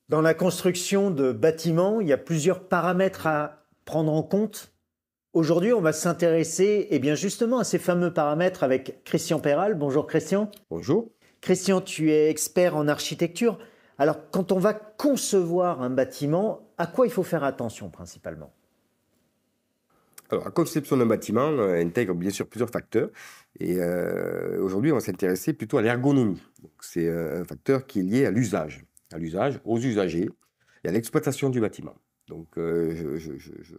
Dans la construction de bâtiments, il y a plusieurs paramètres à prendre en compte. Aujourd'hui, on va s'intéresser bien justement à ces fameux paramètres avec Christian Perral. Bonjour Christian. Bonjour. Christian, tu es expert en architecture. Alors, quand on va concevoir un bâtiment, à quoi il faut faire attention principalement? Alors, la conception d'un bâtiment intègre bien sûr plusieurs facteurs. Et aujourd'hui, on va s'intéresser plutôt à l'ergonomie. Donc, c'est un facteur qui est lié à l'usage, aux usagers et à l'exploitation du bâtiment. Donc, je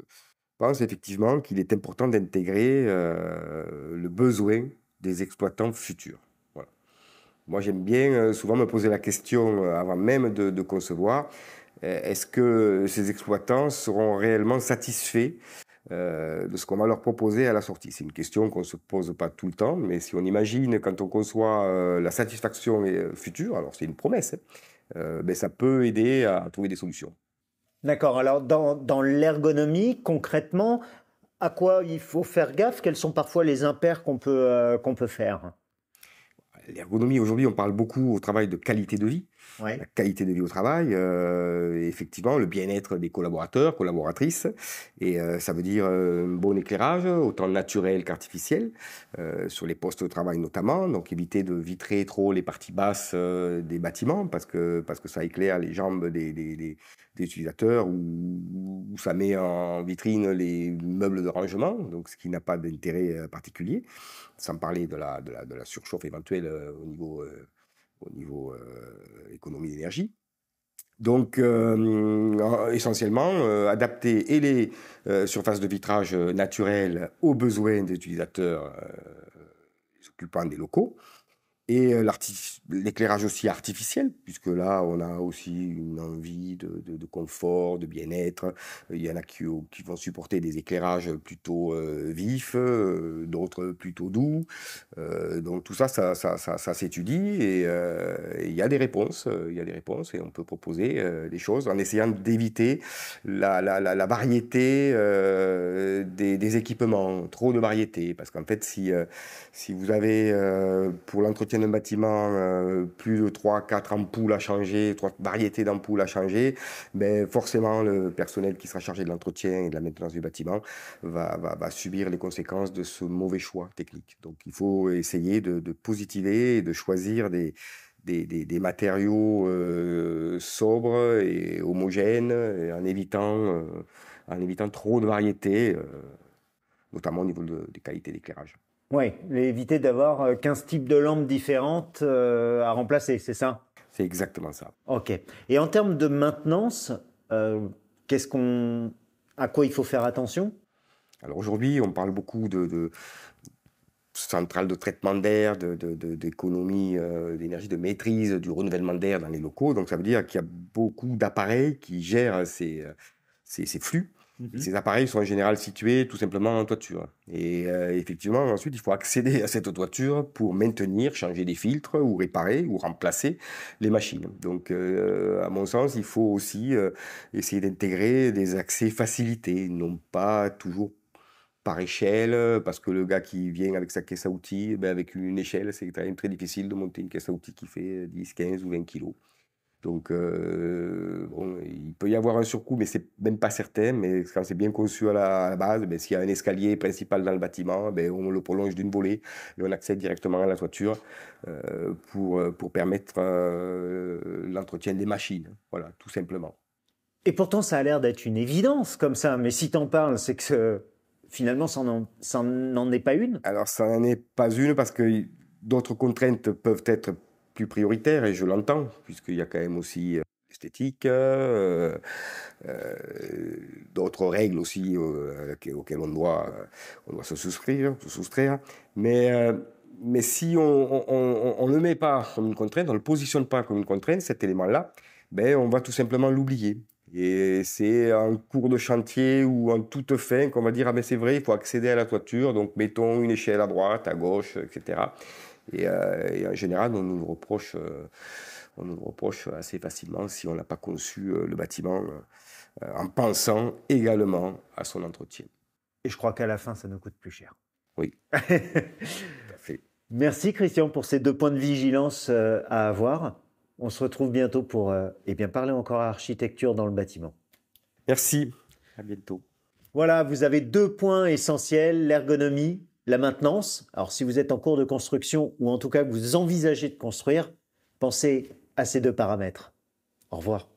pense effectivement qu'il est important d'intégrer le besoin des exploitants futurs. Voilà. Moi, j'aime bien souvent me poser la question avant même de concevoir, est-ce que ces exploitants seront réellement satisfaits de ce qu'on va leur proposer à la sortie? C'est une question qu'on ne se pose pas tout le temps, mais si on imagine quand on conçoit la satisfaction future, alors c'est une promesse, hein, ben ça peut aider à trouver des solutions. D'accord. Alors, dans l'ergonomie, concrètement, à quoi il faut faire gaffe? Quels sont parfois les impairs qu'on peut faire? L'ergonomie, aujourd'hui, on parle beaucoup au travail de qualité de vie. Ouais. La qualité de vie au travail, et effectivement, le bien-être des collaborateurs, collaboratrices. Et ça veut dire un bon éclairage, autant naturel qu'artificiel, sur les postes de travail notamment. Donc éviter de vitrer trop les parties basses des bâtiments parce que ça éclaire les jambes des utilisateurs ou ça met en vitrine les meubles de rangement, donc ce qui n'a pas d'intérêt particulier, sans parler de la surchauffe éventuelle au niveau économie d'énergie. Donc, essentiellement, adapter et les surfaces de vitrage naturelles aux besoins des utilisateurs, les occupants des locaux, et l'éclairage aussi artificiel, puisque là, on a aussi une envie de confort, de bien-être. Il y en a qui vont supporter des éclairages plutôt vifs, d'autres plutôt doux. Donc tout ça, ça s'étudie et il y a des réponses. Il y a des réponses et on peut proposer des choses en essayant d'éviter la variété des équipements, trop de variété. Parce qu'en fait, si vous avez pour l'entretien d'un bâtiment plus de 3-4 ampoules à changer, 3 variétés d'ampoules à changer, ben forcément le personnel qui sera chargé de l'entretien et de la maintenance du bâtiment va subir les conséquences de ce mauvais choix technique. Donc il faut essayer de positiver et de choisir des matériaux sobres et homogènes et en évitant trop de variétés, notamment au niveau des qualités d'éclairage. Oui, éviter d'avoir 15 types de lampes différentes à remplacer, c'est ça? C'est exactement ça. Ok. Et en termes de maintenance, euh, à quoi il faut faire attention? Alors aujourd'hui, on parle beaucoup de centrales de traitement d'air, d'économie d'énergie, de maîtrise du renouvellement d'air dans les locaux. Donc ça veut dire qu'il y a beaucoup d'appareils qui gèrent ces flux. Et Mhm. ces appareils sont en général situés tout simplement en toiture. Et effectivement, ensuite, il faut accéder à cette toiture pour maintenir, changer des filtres ou réparer ou remplacer les machines. Donc, à mon sens, il faut aussi essayer d'intégrer des accès facilités, non pas toujours par échelle, parce que le gars qui vient avec sa caisse à outils, ben avec une échelle, c'est quand même très difficile de monter une caisse à outils qui fait 10, 15 ou 20 kilos. Donc, bon, il peut y avoir un surcoût, mais c'est même pas certain. Mais quand c'est bien conçu à la base, ben, s'il y a un escalier principal dans le bâtiment, ben, on le prolonge d'une volée et on accède directement à la toiture pour permettre l'entretien des machines. Voilà, tout simplement. Et pourtant, ça a l'air d'être une évidence comme ça, mais si t'en parles, c'est que finalement, ça n'en est pas une. Alors, ça n'en est pas une parce que d'autres contraintes peuvent être plus prioritaires et je l'entends, puisqu'il y a quand même aussi l'esthétique, euh, d'autres règles aussi auxquelles on doit se soustraire. Mais si on ne le met pas comme une contrainte, on ne le positionne pas comme une contrainte, cet élément-là, ben, on va tout simplement l'oublier. Et c'est en cours de chantier ou en toute fin qu'on va dire, ah mais c'est vrai, il faut accéder à la toiture, donc mettons une échelle à droite, à gauche, etc. Et en général, on nous le reproche assez facilement si on n'a pas conçu le bâtiment en pensant également à son entretien. Et je crois qu'à la fin, ça nous coûte plus cher. Oui, tout à fait. Merci Christian pour ces 2 points de vigilance à avoir. On se retrouve bientôt pour parler encore architecture dans le bâtiment. Merci, à bientôt. Voilà, vous avez 2 points essentiels, l'ergonomie, la maintenance. Alors si vous êtes en cours de construction ou en tout cas que vous envisagez de construire, pensez à ces 2 paramètres. Au revoir.